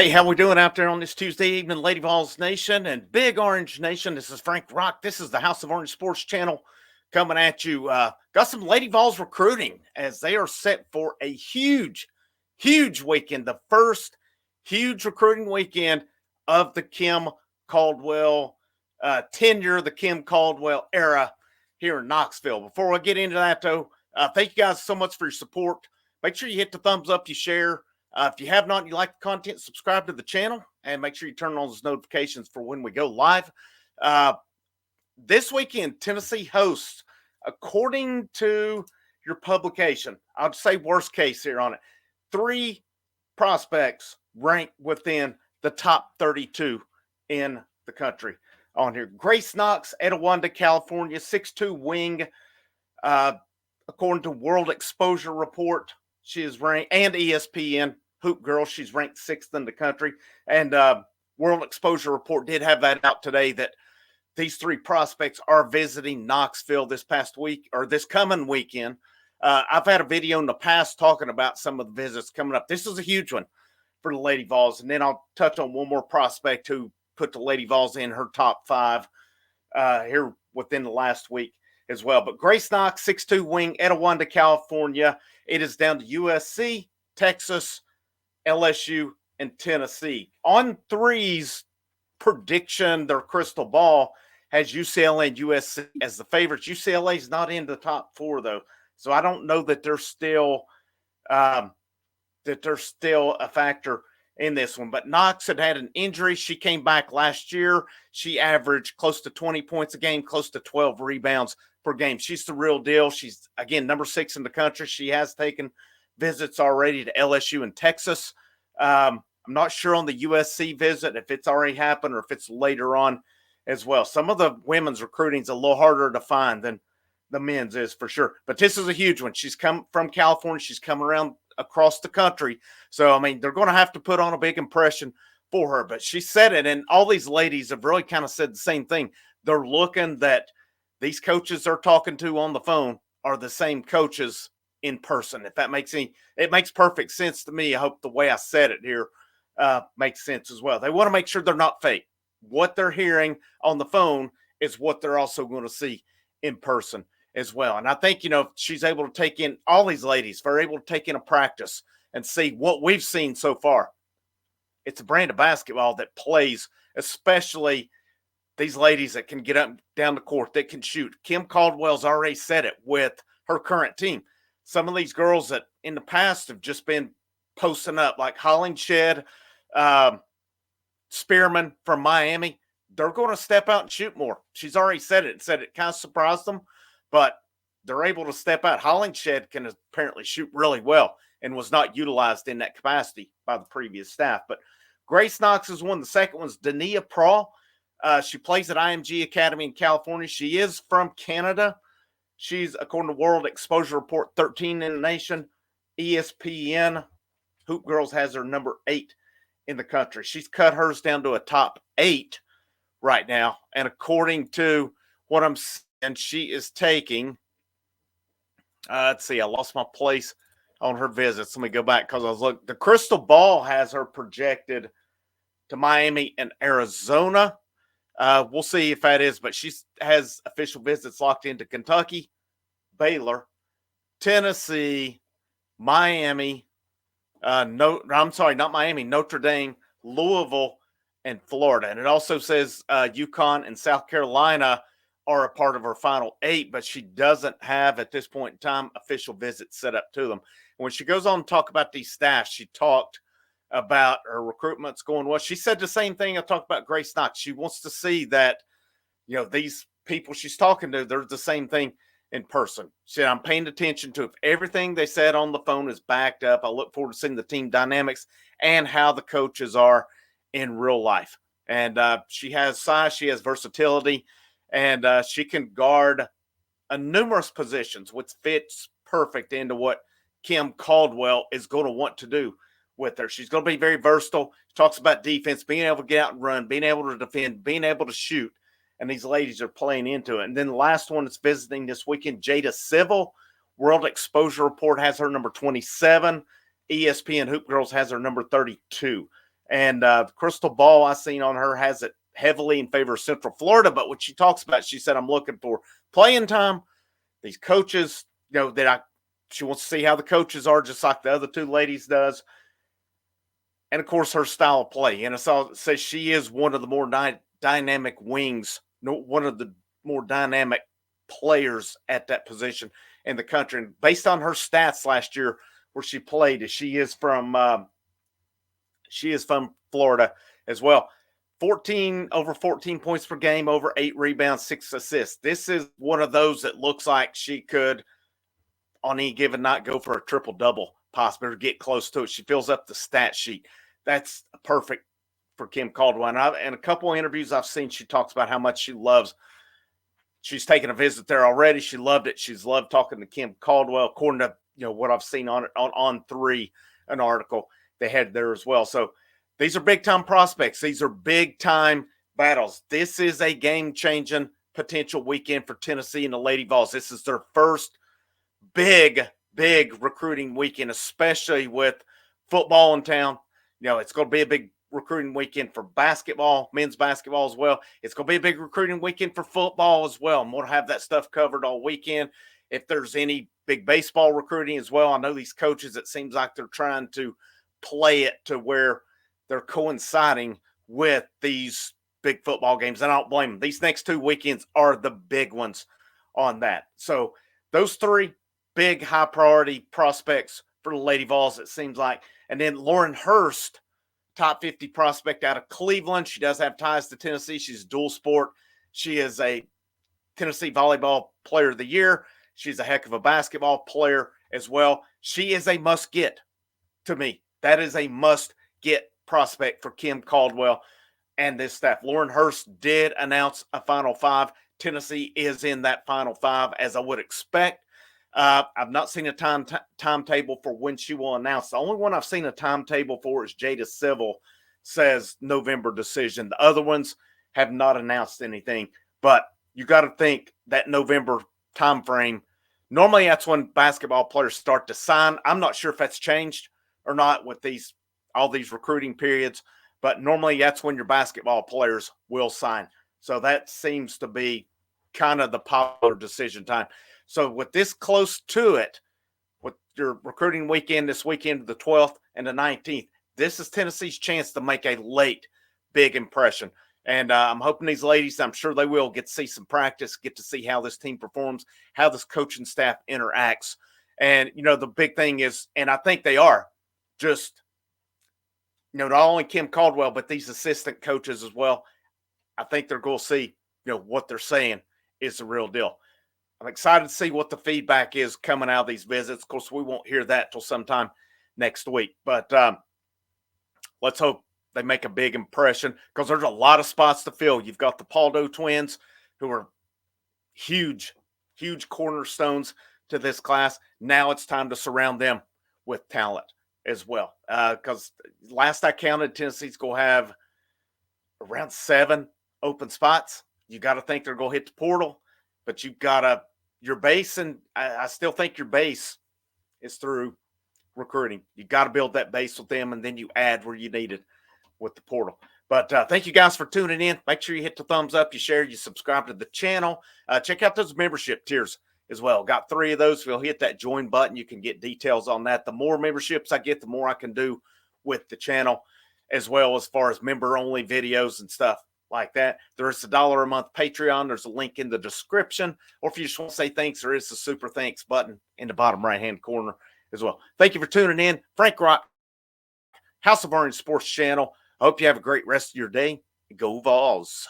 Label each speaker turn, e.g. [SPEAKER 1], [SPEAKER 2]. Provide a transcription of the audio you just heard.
[SPEAKER 1] Hey, how we doing out there on this Tuesday evening, Lady Vols Nation and Big Orange Nation? This is Frank Rock. This is the House of Orange Sports Channel coming at you. Got some Lady Vols recruiting as they are set for a huge weekend. The first huge recruiting weekend of the Kim Caldwell tenure, the Kim Caldwell era here in Knoxville. Before I get into that, though, thank you guys so much for your support. Make sure you hit the thumbs up, you share. If you have not and you like the content, subscribe to the channel and make sure you turn on those notifications for when we go live. This weekend, Tennessee hosts, according to your publication, I'll say worst case here on it, 3 prospects ranked within the top 32 in the country on here. Grace Knox, Etowanda, California, 6'2" wing. According to World Exposure Report, she is ranked, and ESPN Hoop Girl, she's ranked 6th in the country. And World Exposure Report did have that out today that these 3 prospects are visiting Knoxville this past week or this coming weekend. I've had a video in the past talking about some of the visits coming up. This is a huge one for the Lady Vols. And then I'll touch on one more prospect who put the Lady Vols in her top 5 here within the last week as well. But Grace Knox, 6'2" wing, Etowanda, California. It is down to USC, Texas, LSU, and Tennessee. On 3's prediction, their crystal ball has UCLA and USC as the favorites. UCLA is not in the top 4, though. So I don't know that they're still a factor in this one. But Knox had an injury. She came back last year. She averaged close to 20 points a game, close to 12 rebounds per game. She's the real deal. She's, again, number 6 in the country. She has taken visits already to LSU and Texas. I'm not sure on the USC visit if it's already happened or if it's later on as well. Some of the women's recruiting is a little harder to find than the men's is for sure. But this is a huge one. She's come from California. She's come around across the country. So, I mean, they're going to have to put on a big impression for her. But she said it, and all these ladies have really kind of said the same thing. They're looking that these coaches they're talking to on the phone are the same coaches in person. If that makes it makes perfect sense to me. I hope the way I said it here makes sense as well. They want to make sure they're not fake. What they're hearing on the phone is what they're also going to see in person as well. And I think, she's able to take in all these ladies, they're able to take in a practice and see what we've seen so far. It's a brand of basketball that plays, especially these ladies that can get up and down the court, that can shoot. Kim Caldwell's already said it with her current team. Some of these girls that in the past have just been posting up, like Hollingshed, Spearman from Miami, they're going to step out and shoot more. She's already said it. Said it kind of surprised them, but they're able to step out. Hollingshed can apparently shoot really well and was not utilized in that capacity by the previous staff. But Grace Knox is one. The second one's Denia PraW. She plays at IMG Academy in California. She is from Canada. She's, according to World Exposure Report, 13 in the nation. ESPN Hoop Girls has her number 8 in the country. She's cut hers down to a top 8 right now. And according to what I'm saying, she is taking, let's see, I lost my place on her visits. Let me go back because I was looking. The crystal ball has her projected to Miami and Arizona. We'll see if that is, but she has official visits locked into Kentucky, Baylor, Tennessee, Miami, not Miami, Notre Dame, Louisville, and Florida. And it also says UConn and South Carolina are a part of her final 8, but she doesn't have at this point in time official visits set up to them. And when she goes on to talk about these staffs, she talked about her recruitment's going well. She said the same thing I talked about Grace Knox. She wants to see that, these people she's talking to, they're the same thing in person. She said, I'm paying attention to if everything they said on the phone is backed up. I look forward to seeing the team dynamics and how the coaches are in real life. And she has size, she has versatility, and she can guard numerous positions, which fits perfect into what Kim Caldwell is going to want to do with her. She's going to be very versatile. She talks about defense, being able to get out and run, being able to defend, being able to shoot. And these ladies are playing into it. And then the last one that's visiting this weekend, Jada Civil. World Exposure Report has her number 27. ESPN Hoop Girls has her number 32. And crystal ball I seen on her has it heavily in favor of Central Florida. But what she talks about, she said, I'm looking for playing time. These coaches, she wants to see how the coaches are, just like the other two ladies does. And of course, her style of play. And it says she is one of the more dynamic wings, one of the more dynamic players at that position in the country. And based on her stats last year where she played, she is from Florida as well. Over 14 points per game, over 8 rebounds, 6 assists. This is one of those that looks like she could, on any given night, go for a triple-double, possibly, or get close to it. She fills up the stat sheet. That's perfect for Kim Caldwell. And a couple of interviews I've seen, she talks about how much she loves. She's taken a visit there already. She loved it. She's loved talking to Kim Caldwell, according to what I've seen on 3, an article they had there as well. So these are big-time prospects. These are big-time battles. This is a game-changing potential weekend for Tennessee and the Lady Vols. This is their first big recruiting weekend, especially with football in town. It's going to be a big recruiting weekend for basketball, men's basketball as well. It's going to be a big recruiting weekend for football as well. And we'll have that stuff covered all weekend. If there's any big baseball recruiting as well, I know these coaches, it seems like they're trying to play it to where they're coinciding with these big football games. And I don't blame them. These next 2 weekends are the big ones on that. So those 3 big high priority prospects for the Lady Vols, it seems like. And then Lauren Hurst, top 50 prospect out of Cleveland. She does have ties to Tennessee. She's dual sport. She is a Tennessee Volleyball Player of the Year. She's a heck of a basketball player as well. She is a must get to me. That is a must get prospect for Kim Caldwell and this staff. Lauren Hurst did announce a Final 5. Tennessee is in that Final 5, as I would expect. I've not seen a timetable for when she will announce. The only one I've seen a timetable for is Jada Civil, says November decision. The other ones have not announced anything. But you got to think that November time frame, normally that's when basketball players start to sign. I'm not sure if that's changed or not with all these recruiting periods, but normally that's when your basketball players will sign. So that seems to be kind of the popular decision time. So with this close to it, with your recruiting weekend this weekend, the 12th and the 19th, this is Tennessee's chance to make a late big impression. And I'm hoping these ladies, I'm sure they will, get to see some practice, get to see how this team performs, how this coaching staff interacts. And, the big thing is, and I think they are, just, not only Kim Caldwell, but these assistant coaches as well. I think they're going to see, what they're saying is the real deal. I'm excited to see what the feedback is coming out of these visits. Of course, we won't hear that till sometime next week. But let's hope they make a big impression, because there's a lot of spots to fill. You've got the Paldo twins, who are huge cornerstones to this class. Now it's time to surround them with talent as well. Because last I counted, Tennessee's going to have around 7 open spots. You got to think they're going to hit the portal, but you've got your base, and I still think your base is through recruiting. You got to build that base with them, and then you add where you need it with the portal. But thank you guys for tuning in. Make sure you hit the thumbs up, you share, you subscribe to the channel. Check out those membership tiers as well. Got 3 of those. If you'll hit that join button, you can get details on that. The more memberships I get, the more I can do with the channel, as well as far as member-only videos and stuff like that. There's a $1 a month Patreon. There's a link in the description. Or if you just want to say thanks, there is a super thanks button in the bottom right-hand corner as well. Thank you for tuning in. Frank Rock, House of Orange Sports Channel. I hope you have a great rest of your day. Go Vols.